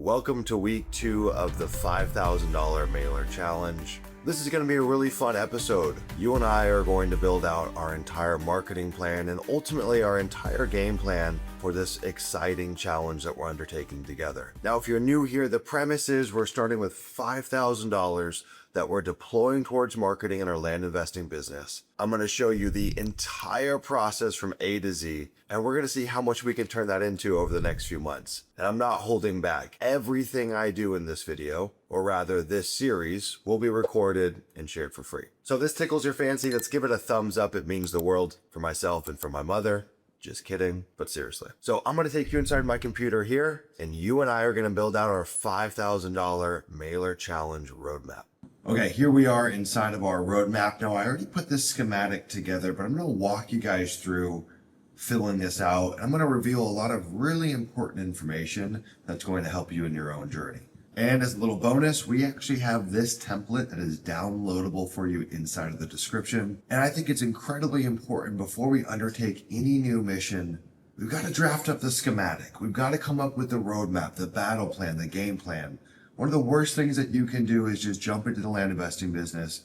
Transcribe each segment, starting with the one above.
Welcome to week 2 of the $5,000 mailer challenge. This is going to be a really fun episode. You and I are going to build out our entire marketing plan and ultimately our entire game plan for this exciting challenge that we're undertaking together. Now, if you're new here, the premise is we're starting with $5,000 that we're deploying towards marketing in our land investing business. I'm going to show you the entire process from A to Z, and we're going to see how much we can turn that into over the next few months. And I'm not holding back. Everything I do in this video, or rather this series, will be recorded and shared for free. So if this tickles your fancy, let's give it a thumbs up. It means the world for myself and for my mother. Just kidding, but seriously. So I'm going to take you inside my computer here, and you and I are going to build out our $5,000 mailer challenge roadmap. Okay, here we are inside of our roadmap. Now, I already put this schematic together, but I'm going to walk you guys through filling this out. I'm going to reveal a lot of really important information that's going to help you in your own journey. And as a little bonus, we actually have this template that is downloadable for you inside of the description. And I think it's incredibly important before we undertake any new mission, we've got to draft up the schematic. We've got to come up with the roadmap, the battle plan, the game plan. One of the worst things that you can do is just jump into the land investing business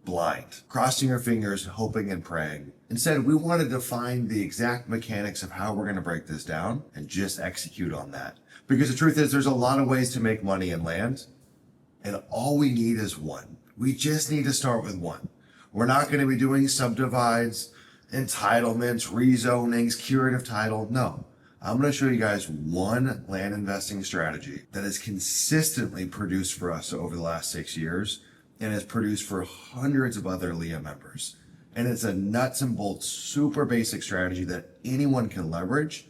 blind, crossing your fingers, hoping and praying. Instead, we want to define the exact mechanics of how we're going to break this down and just execute on that. Because the truth is, there's a lot of ways to make money in land, and all we need is one. We just need to start with one. We're not going to be doing subdivides, entitlements, rezonings, curative title. No. I'm going to show you guys one land investing strategy that has consistently produced for us over the last 6 years and has produced for hundreds of other LIA members. And it's a nuts and bolts, super basic strategy that anyone can leverage.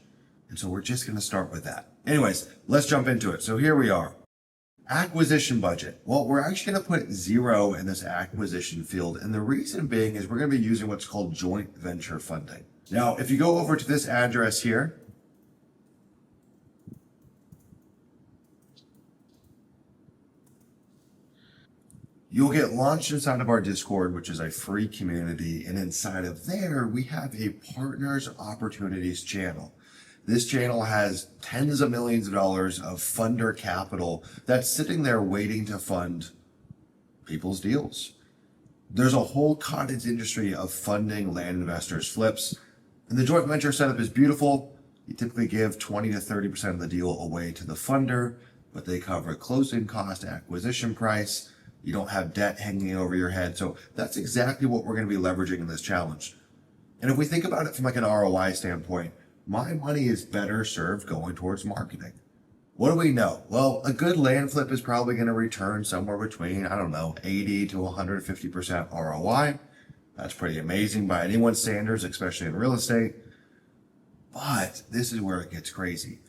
And so we're just going to start with that. Anyways, let's jump into it. So here we are. Acquisition budget. Well, we're actually going to put 0 in this acquisition field. And the reason being is we're going to be using what's called joint venture funding. Now, if you go over to this address here, you'll get launched inside of our Discord, which is a free community. And inside of there, we have a partners opportunities channel. This channel has tens of millions of dollars of funder capital that's sitting there waiting to fund people's deals. There's a whole cottage industry of funding land investors flips. And the joint venture setup is beautiful. You typically give 20 to 30% of the deal away to the funder, but they cover closing cost, acquisition price. You don't have debt hanging over your head. So that's exactly what we're going to be leveraging in this challenge. And if we think about it from like an ROI standpoint, my money is better served going towards marketing. What do we know? Well, a good land flip is probably going to return somewhere between, 80 to 150% ROI. That's pretty amazing by anyone's standards, especially in real estate. But this is where it gets crazy.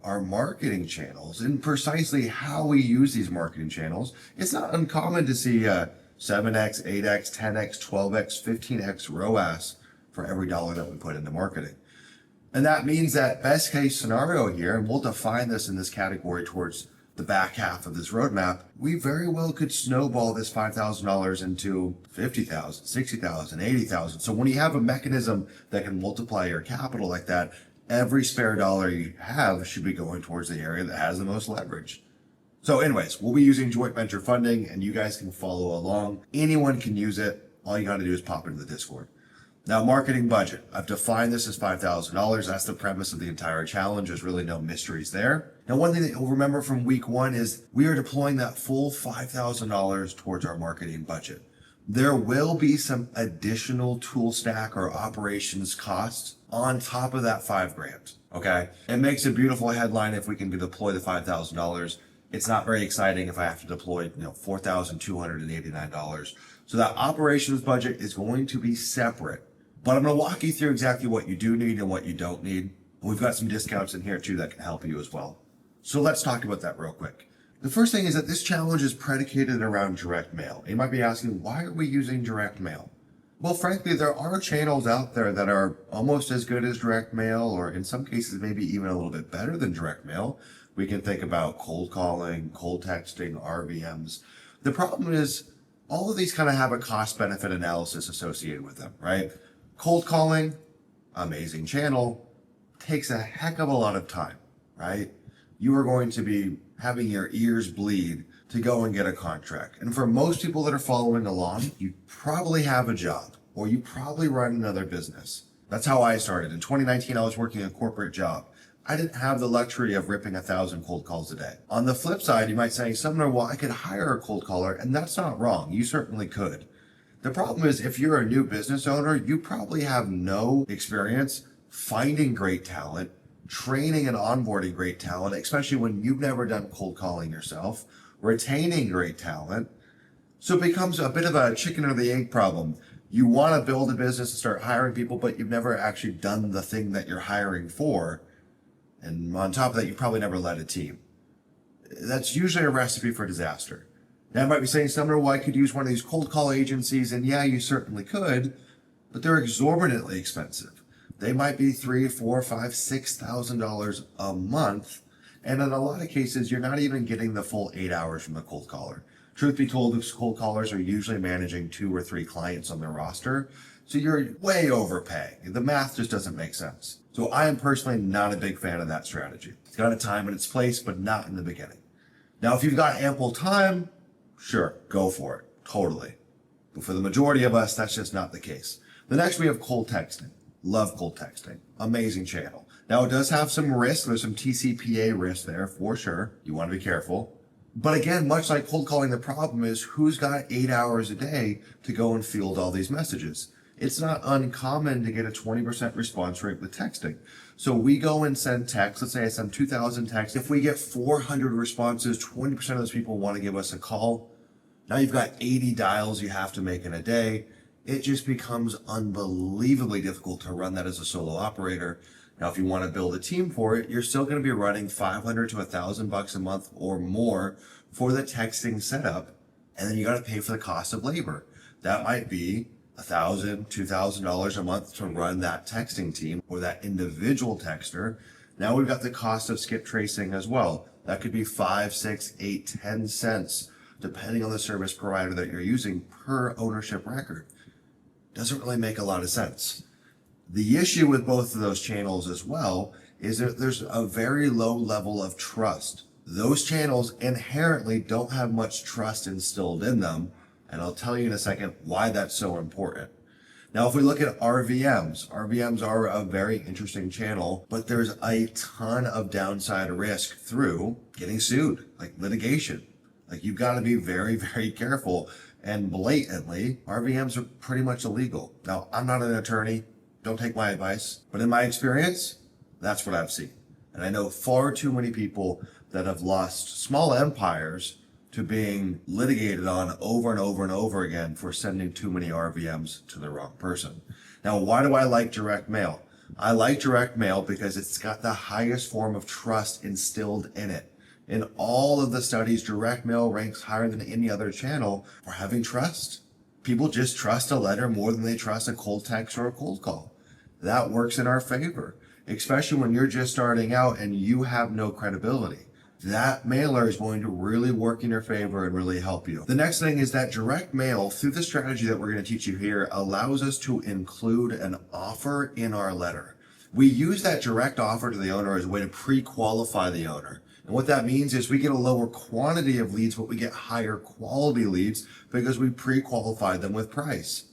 Our marketing channels and precisely how we use these marketing channels, it's not uncommon to see 7x, 8x, 10x, 12x, 15x ROAS for every dollar that we put into marketing. And that means that best case scenario here, and we'll define this in this category towards the back half of this roadmap, we very well could snowball this $5,000 into 50,000, 60,000, 80,000. So when you have a mechanism that can multiply your capital like that, every spare dollar you have should be going towards the area that has the most leverage. So anyways, we'll be using joint venture funding and you guys can follow along. Anyone can use it. All you got to do is pop into the Discord. Now, marketing budget. I've defined this as $5,000. That's the premise of the entire challenge. There's really no mysteries there. Now, one thing that you'll remember from week 1 is we are deploying that full $5,000 towards our marketing budget. There will be some additional tool stack or operations costs on top of that $5,000. Okay. It makes a beautiful headline if we can deploy the $5,000. It's not very exciting if I have to deploy, $4,289. So that operations budget is going to be separate. But I'm going to walk you through exactly what you do need and what you don't need. We've got some discounts in here too that can help you as well. So let's talk about that real quick. The first thing is that this challenge is predicated around direct mail. You might be asking, why are we using direct mail? Well, frankly, there are channels out there that are almost as good as direct mail, or in some cases, maybe even a little bit better than direct mail. We can think about cold calling, cold texting, RVMs. The problem is all of these kind of have a cost benefit analysis associated with them, right? Cold calling, amazing channel, takes a heck of a lot of time, right? You are going to be having your ears bleed to go and get a contract. And for most people that are following along, you probably have a job or you probably run another business. That's how I started. In 2019, I was working a corporate job. I didn't have the luxury of ripping 1,000 cold calls a day. On the flip side, you might say, Sumner, well, I could hire a cold caller, and that's not wrong. You certainly could. The problem is if you're a new business owner, you probably have no experience finding great talent, training and onboarding great talent, especially when you've never done cold calling yourself, retaining great talent. So it becomes a bit of a chicken or the egg problem. You want to build a business and start hiring people, but you've never actually done the thing that you're hiring for. And on top of that, you probably never led a team. That's usually a recipe for disaster. Now, I might be saying, Sumner, well, I could use one of these cold call agencies, and yeah, you certainly could, but they're exorbitantly expensive. They might be $3,000, $4,000, $5,000, $6,000 a month, and in a lot of cases, you're not even getting the full 8 hours from the cold caller. Truth be told, those cold callers are usually managing 2 or 3 clients on their roster, so you're way overpaying. The math just doesn't make sense. So I am personally not a big fan of that strategy. It's got a time and its place, but not in the beginning. Now, if you've got ample time, sure, go for it. Totally. But for the majority of us, that's just not the case. The next, we have cold texting. Love cold texting. Amazing channel. Now, it does have some risk. There's some TCPA risk there for sure. You want to be careful. But again, much like cold calling, the problem is who's got 8 hours a day to go and field all these messages? It's not uncommon to get a 20% response rate with texting. So we go and send texts. Let's say I send 2,000 texts. If we get 400 responses, 20% of those people want to give us a call. Now you've got 80 dials you have to make in a day. It just becomes unbelievably difficult to run that as a solo operator. Now, if you want to build a team for it, you're still going to be running $500 to $1,000 a month or more for the texting setup. And then you got to pay for the cost of labor. That might be $1,000, $2,000 a month to run that texting team or that individual texter. Now we've got the cost of skip tracing as well. That could be 5, 6, 8, 10 cents, depending on the service provider that you're using per ownership record. Doesn't really make a lot of sense. The issue with both of those channels as well is that there's a very low level of trust. Those channels inherently don't have much trust instilled in them. And I'll tell you in a second why that's so important. Now, if we look at RVMs are a very interesting channel, but there's a ton of downside risk through getting sued, like litigation. Like you've got to be very, very careful. And blatantly, RVMs are pretty much illegal. Now, I'm not an attorney. Don't take my advice. But in my experience, that's what I've seen. And I know far too many people that have lost small empires to being litigated on over and over and over again for sending too many RVMs to the wrong person. Now, why do I like direct mail? I like direct mail because it's got the highest form of trust instilled in it. In all of the studies, direct mail ranks higher than any other channel for having trust. People just trust a letter more than they trust a cold text or a cold call. That works in our favor, especially when you're just starting out and you have no credibility. That mailer is going to really work in your favor and really help you. The next thing is that direct mail, through the strategy that we're going to teach you here, allows us to include an offer in our letter. We use that direct offer to the owner as a way to pre-qualify the owner. And what that means is we get a lower quantity of leads, but we get higher quality leads because we pre-qualified them with price.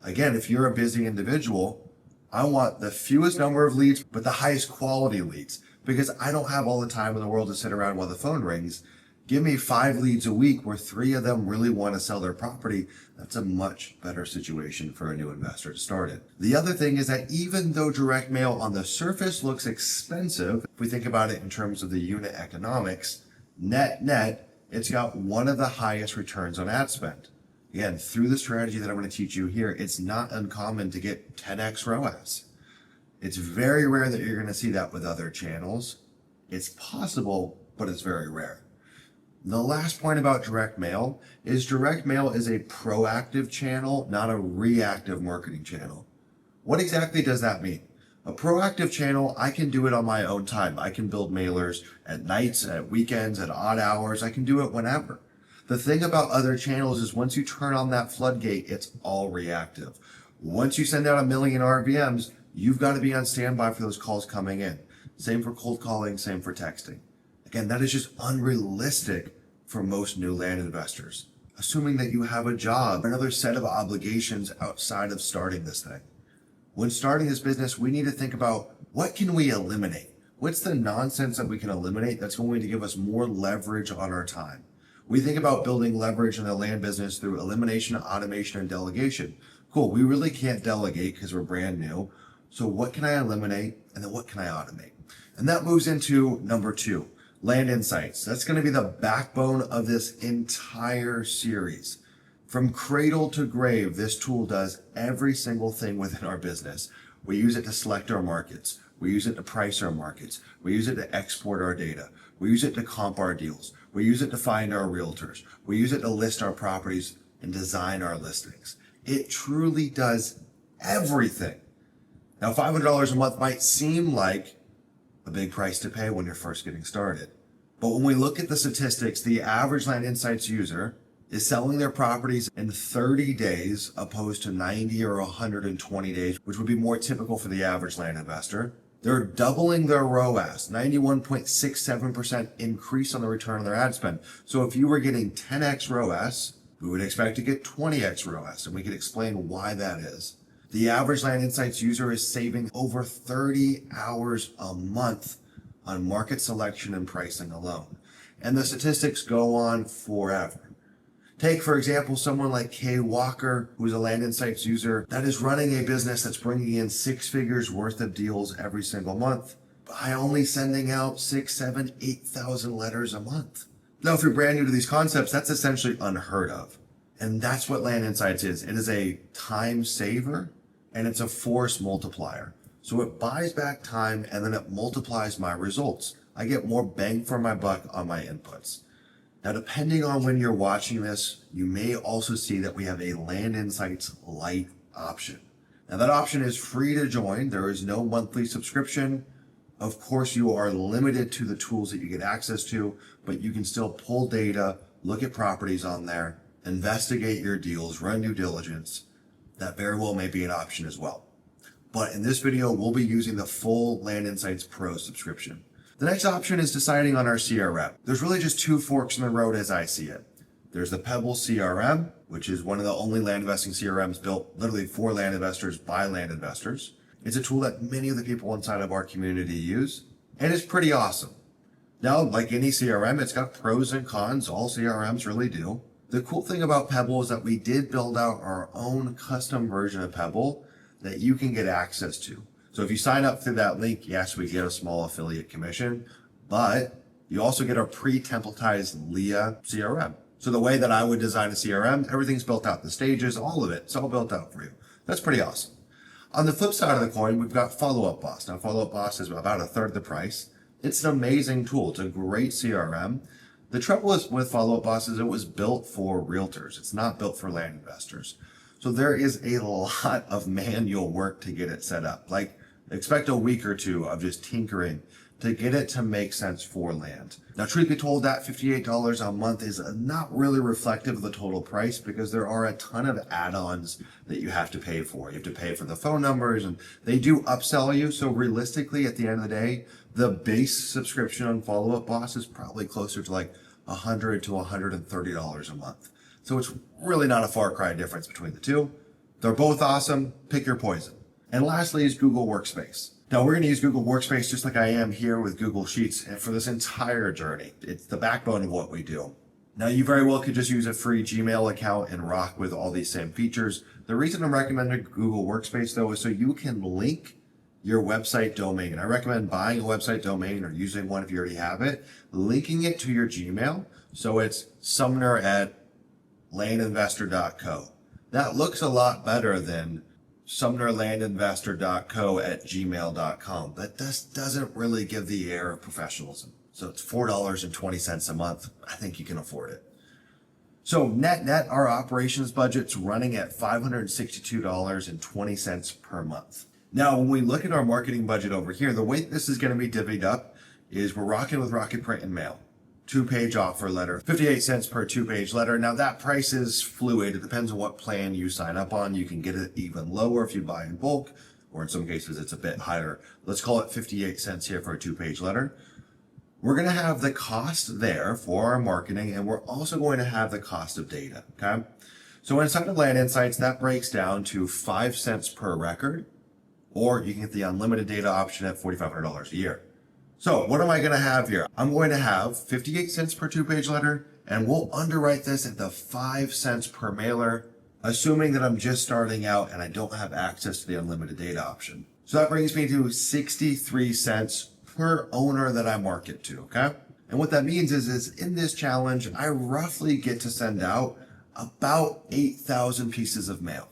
Again, if you're a busy individual, I want the fewest number of leads, but the highest quality leads. Because I don't have all the time in the world to sit around while the phone rings. Give me 5 leads a week where 3 of them really want to sell their property. That's a much better situation for a new investor to start in. The other thing is that even though direct mail on the surface looks expensive, if we think about it in terms of the unit economics, net, it's got one of the highest returns on ad spend. Again, through the strategy that I'm going to teach you here, it's not uncommon to get 10x ROAS. It's very rare that you're going to see that with other channels. It's possible, but it's very rare. The last point about direct mail is a proactive channel, not a reactive marketing channel. What exactly does that mean? A proactive channel, I can do it on my own time. I can build mailers at nights, at weekends, at odd hours. I can do it whenever. The thing about other channels is once you turn on that floodgate, it's all reactive. Once you send out 1 million RVMs, you've got to be on standby for those calls coming in. Same for cold calling, same for texting. Again, that is just unrealistic for most new land investors, assuming that you have a job, another set of obligations outside of starting this thing. When starting this business, we need to think about what can we eliminate? What's the nonsense that we can eliminate that's going to give us more leverage on our time? We think about building leverage in the land business through elimination, automation, and delegation. Cool, we really can't delegate because we're brand new. So what can I eliminate? And then what can I automate? And that moves into number 2, land insights. That's going to be the backbone of this entire series. From cradle to grave, this tool does every single thing within our business. We use it to select our markets. We use it to price our markets. We use it to export our data. We use it to comp our deals. We use it to find our realtors. We use it to list our properties and design our listings. It truly does everything. Now, $500 a month might seem like a big price to pay when you're first getting started. But when we look at the statistics, the average Land Insights user is selling their properties in 30 days opposed to 90 or 120 days, which would be more typical for the average land investor. They're doubling their ROAS, 91.67% increase on the return on their ad spend. So if you were getting 10x ROAS, we would expect to get 20x ROAS, and we can explain why that is. The average Land Insights user is saving over 30 hours a month on market selection and pricing alone. And the statistics go on forever. Take, for example, someone like Kay Walker, who's a Land Insights user that is running a business that's bringing in 6 figures worth of deals every single month by only sending out 6, 7, 8,000 letters a month. Now, if you're brand new to these concepts, that's essentially unheard of. And that's what Land Insights is. It is a time saver and it's a force multiplier. So it buys back time and then it multiplies my results. I get more bang for my buck on my inputs. Now, depending on when you're watching this, you may also see that we have a Land Insights Lite option. Now, that option is free to join. There is no monthly subscription. Of course, you are limited to the tools that you get access to, but you can still pull data, look at properties on there, investigate your deals, run due diligence. That very well may be an option as well. But in this video, we'll be using the full Land Insights Pro subscription. The next option is deciding on our CRM. There's really just 2 forks in the road as I see it. There's the Pebble CRM, which is one of the only land investing CRMs built literally for land investors by land investors. It's a tool that many of the people inside of our community use, and it's pretty awesome. Now, like any CRM, it's got pros and cons. All CRMs really do. The cool thing about Pebble is that we did build out our own custom version of Pebble that you can get access to. So if you sign up through that link, yes, we get a small affiliate commission, but you also get our pre-templatized LIA CRM. So the way that I would design a CRM, everything's built out, the stages, all of it, it's all built out for you. That's pretty awesome. On the flip side of the coin, we've got Follow Up Boss. Now, Follow Up Boss is about 1/3 the price. It's an amazing tool. It's a great CRM. The trouble is with Follow Up Boss is it was built for realtors. It's not built for land investors. So there is a lot of manual work to get it set up. Like, expect a week or 2 of just tinkering to get it to make sense for land. Now, truth be told, that $58 a month is not really reflective of the total price because there are a ton of add-ons that you have to pay for. You have to pay for the phone numbers and they do upsell you. So realistically, at the end of the day, the base subscription on Follow Up Boss is probably closer to like $100 to $130 a month. So it's really not a far cry difference between the two. They're both awesome. Pick your poison. And lastly is Google Workspace. Now, we're going to use Google Workspace just like I am here with Google Sheets and for this entire journey. It's the backbone of what we do. Now, you very well could just use a free Gmail account and rock with all these same features. The reason I'm recommending Google Workspace, though, is so you can link your website domain. I recommend buying a website domain or using one if you already have it, linking it to your Gmail. So it's Sumner at landinvestor.co. That looks a lot better than sumnerlandinvestor.co at gmail.com. That doesn't really give the air of professionalism. So it's $4.20 a month. I think you can afford it. So net, our operations budget's running at $562.20 per month. Now, when we look at our marketing budget over here, the way this is going to be divvied up is we're rocking with Rocket Print and Mail. 2-page offer letter, 58 cents per 2-page letter. Now that price is fluid. It depends on what plan you sign up on. You can get it even lower if you buy in bulk, or in some cases it's a bit higher. Let's call it 58 cents here for a 2-page letter. We're going to have the cost there for our marketing, and we're also going to have the cost of data, okay? So inside of Land Insights, that breaks down to 5 cents per record, or you can get the unlimited data option at $4,500 a year. So what am I going to have here? I'm going to have 58 cents per 2-page letter, and we'll underwrite this at the 5 cents per mailer, assuming that I'm just starting out and I don't have access to the unlimited data option. So that brings me to 63 cents per owner that I market to, okay? And what that means is in this challenge, I roughly get to send out about 8,000 pieces of mail.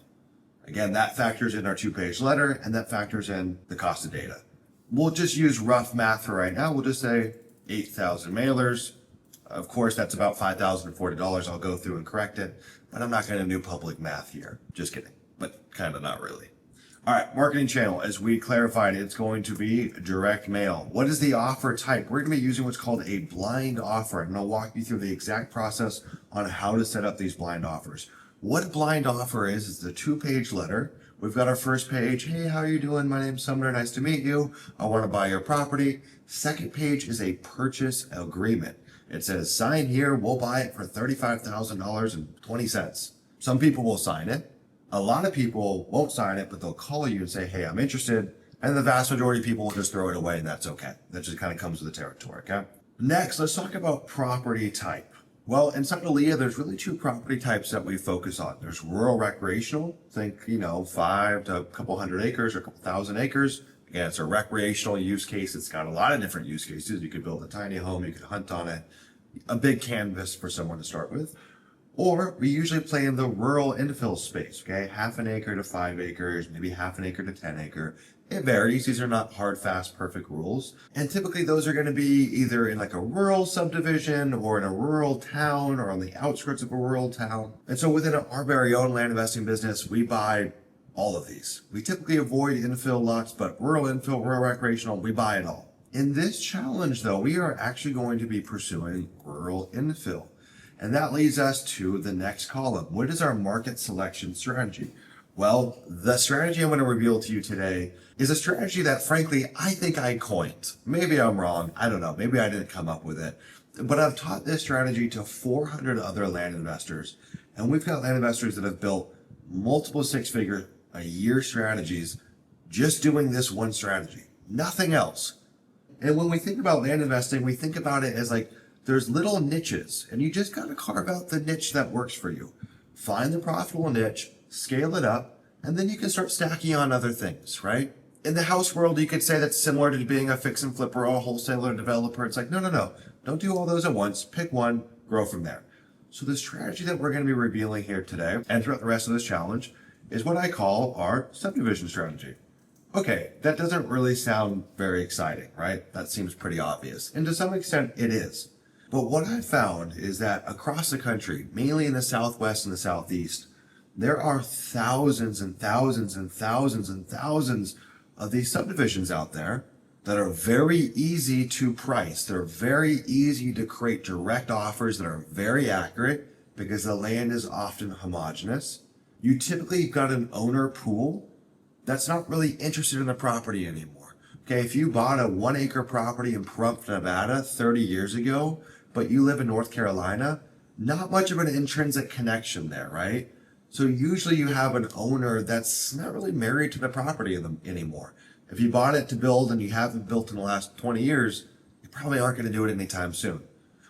Again, that factors in our 2-page letter, and that factors in the cost of data. We'll just use rough math for right now. We'll just say 8,000 mailers. Of course, that's about $5,040. I'll go through and correct it, but I'm not going to do public math here. Just kidding, but kind of not really. All right, marketing channel, as we clarified, it's going to be direct mail. What is the offer type? We're going to be using what's called a blind offer, and I'll walk you through the exact process on how to set up these blind offers. What a blind offer is a 2-page letter. We've got our first page. Hey, how are you doing? My name's Sumner. Nice to meet you. I want to buy your property. Second page is a purchase agreement. It says, sign here. We'll buy it for $35,000.20. Some people will sign it. A lot of people won't sign it, but they'll call you and say, hey, I'm interested. And the vast majority of people will just throw it away, and that's okay. That just kind of comes with the territory, okay? Next, let's talk about property type. Well, inside of LIA, there's really 2 property types that we focus on. There's rural recreational, think, 5 to a couple hundred acres or a couple thousand acres. Again, it's a recreational use case. It's got a lot of different use cases. You could build a tiny home, you could hunt on it, a big canvas for someone to start with. Or we usually play in the rural infill space, okay? Half an acre to 5 acres, maybe half an acre to 10 acre. It varies. These are not hard, fast, perfect rules. And typically those are going to be either in like a rural subdivision or in a rural town or on the outskirts of a rural town. And so within our very own land investing business, we buy all of these. We typically avoid infill lots, but rural infill, rural recreational, we buy it all. In this challenge though, we are actually going to be pursuing rural infill. And that leads us to the next column. What is our market selection strategy? Well, the strategy I'm going to reveal to you today is a strategy that, frankly, I think I coined. Maybe I'm wrong. I don't know. Maybe I didn't come up with it. But I've taught this strategy to 400 other land investors. And we've got land investors that have built multiple 6-figure a year strategies just doing this one strategy. Nothing else. And when we think about land investing, we think about it as like, there's little niches, and you just got to carve out the niche that works for you. Find the profitable niche, scale it up, and then you can start stacking on other things, right? In the house world, you could say that's similar to being a fix and flipper or a wholesaler developer. It's like, no. Don't do all those at once. Pick one, grow from there. So the strategy that we're going to be revealing here today and throughout the rest of this challenge is what I call our subdivision strategy. Okay, that doesn't really sound very exciting, right? That seems pretty obvious. And to some extent, it is. But what I found is that across the country, mainly in the Southwest and the Southeast, there are thousands and thousands and thousands and thousands of these subdivisions out there that are very easy to price. They're very easy to create direct offers that are very accurate because the land is often homogeneous. You typically got an owner pool that's not really interested in the property anymore. Okay, if you bought a 1-acre property in Pahrump, Nevada 30 years ago, but you live in North Carolina, not much of an intrinsic connection there, right? So usually you have an owner that's not really married to the property anymore. If you bought it to build and you haven't built in the last 20 years, you probably aren't going to do it anytime soon.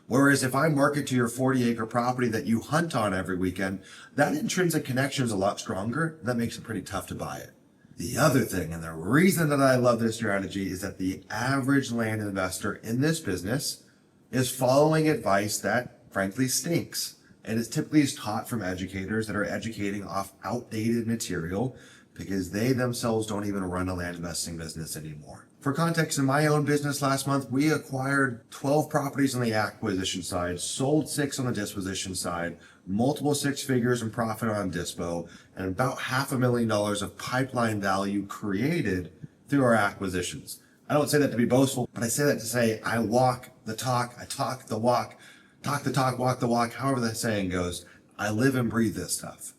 Whereas if I market to your 40-acre property that you hunt on every weekend, that intrinsic connection is a lot stronger. That makes it pretty tough to buy it. The other thing, and the reason that I love this strategy, is that the average land investor in this business is following advice that frankly stinks. And it's typically taught from educators that are educating off outdated material because they themselves don't even run a land investing business anymore. For context, in my own business last month, we acquired 12 properties on the acquisition side, sold 6 on the disposition side, multiple 6 figures in profit on dispo, and about $500,000 of pipeline value created through our acquisitions. I don't say that to be boastful, but I say that to say I walk the talk, I talk the walk, talk the talk, walk the walk, however the saying goes. I live and breathe this stuff.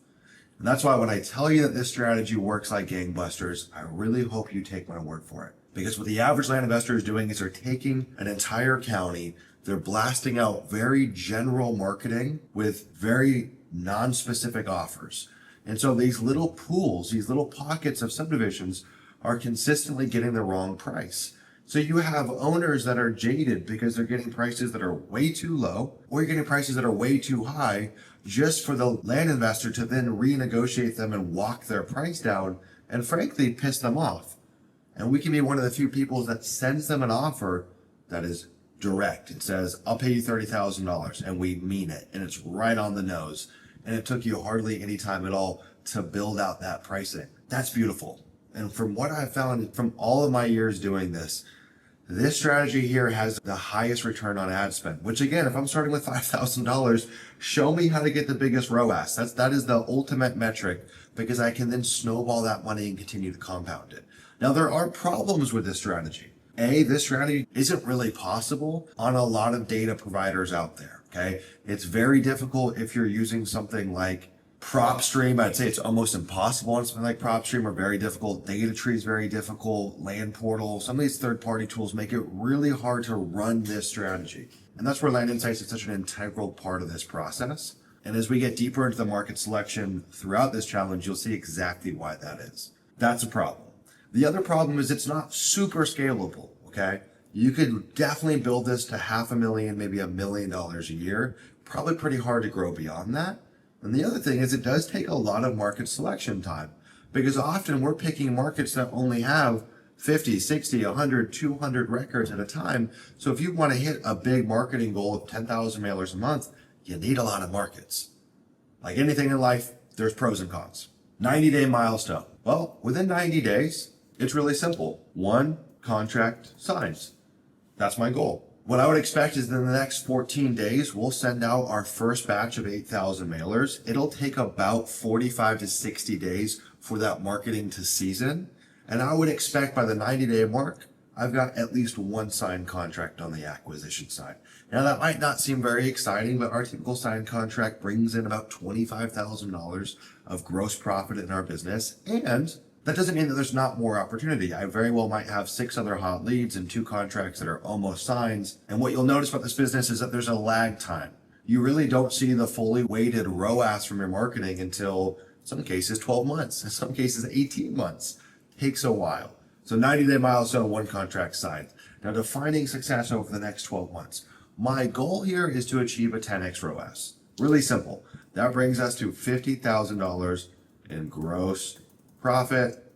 And that's why when I tell you that this strategy works like gangbusters, I really hope you take my word for it. Because what the average land investor is doing is they're taking an entire county, they're blasting out very general marketing with very non-specific offers. And so these little pools, these little pockets of subdivisions are consistently getting the wrong price. So you have owners that are jaded because they're getting prices that are way too low, or you're getting prices that are way too high just for the land investor to then renegotiate them and walk their price down and frankly piss them off. And we can be one of the few people that sends them an offer that is direct. It says, I'll pay you $30,000, and we mean it. And it's right on the nose. And it took you hardly any time at all to build out that pricing. That's beautiful. And from what I've found from all of my years doing this strategy here has the highest return on ad spend, which again, if I'm starting with $5,000, show me how to get the biggest ROAS. That is the ultimate metric, because I can then snowball that money and continue to compound it. Now, there are problems with this strategy. This strategy isn't really possible on a lot of data providers out there, okay? It's very difficult if you're using something like PropStream. I'd say it's almost impossible on something like PropStream, or very difficult. DataTree is very difficult. Land Portal, some of these third-party tools make it really hard to run this strategy. And that's where Land Insights is such an integral part of this process. And as we get deeper into the market selection throughout this challenge, you'll see exactly why that is. That's a problem. The other problem is it's not super scalable, okay? You could definitely build this to $500,000, maybe $1 million a year. Probably pretty hard to grow beyond that. And the other thing is it does take a lot of market selection time, because often we're picking markets that only have 50, 60, 100, 200 records at a time. So if you want to hit a big marketing goal of 10,000 mailers a month, you need a lot of markets. Like anything in life, there's pros and cons. 90-day milestone. Well, within 90 days, it's really simple. 1 contract signs. That's my goal. What I would expect is in the next 14 days, we'll send out our first batch of 8,000 mailers. It'll take about 45 to 60 days for that marketing to season. And I would expect by the 90-day mark, I've got at least 1 signed contract on the acquisition side. Now, that might not seem very exciting, but our typical signed contract brings in about $25,000 of gross profit in our business. And that doesn't mean that there's not more opportunity. I very well might have 6 other hot leads and 2 contracts that are almost signed. And what you'll notice about this business is that there's a lag time. You really don't see the fully weighted ROAS from your marketing until, in some cases, 12 months, in some cases, 18 months. Takes a while. So 90-day milestone, 1 contract signed. Now, defining success over the next 12 months. My goal here is to achieve a 10x ROAS. Really simple. That brings us to $50,000 in gross profit,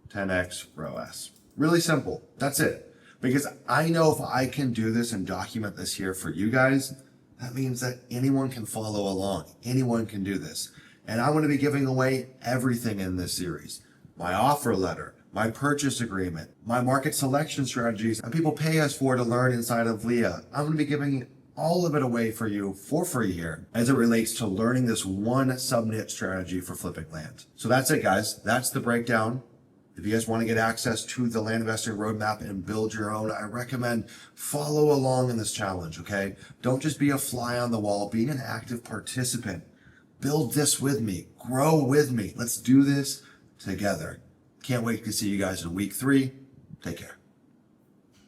10x ROAS. Really simple. That's it. Because I know if I can do this and document this here for you guys, that means that anyone can follow along. Anyone can do this. And I'm going to be giving away everything in this series. My offer letter, my purchase agreement, my market selection strategies, and people pay us for to learn inside of LIA. I'm going to be giving all of it away for you for free here as it relates to learning this one sub-niche strategy for flipping land. So that's it, guys. That's the breakdown. If you guys want to get access to the land investing roadmap and build your own, I recommend follow along in this challenge, okay? Don't just be a fly on the wall. Be an active participant. Build this with me. Grow with me. Let's do this together. Can't wait to see you guys in week 3. Take care.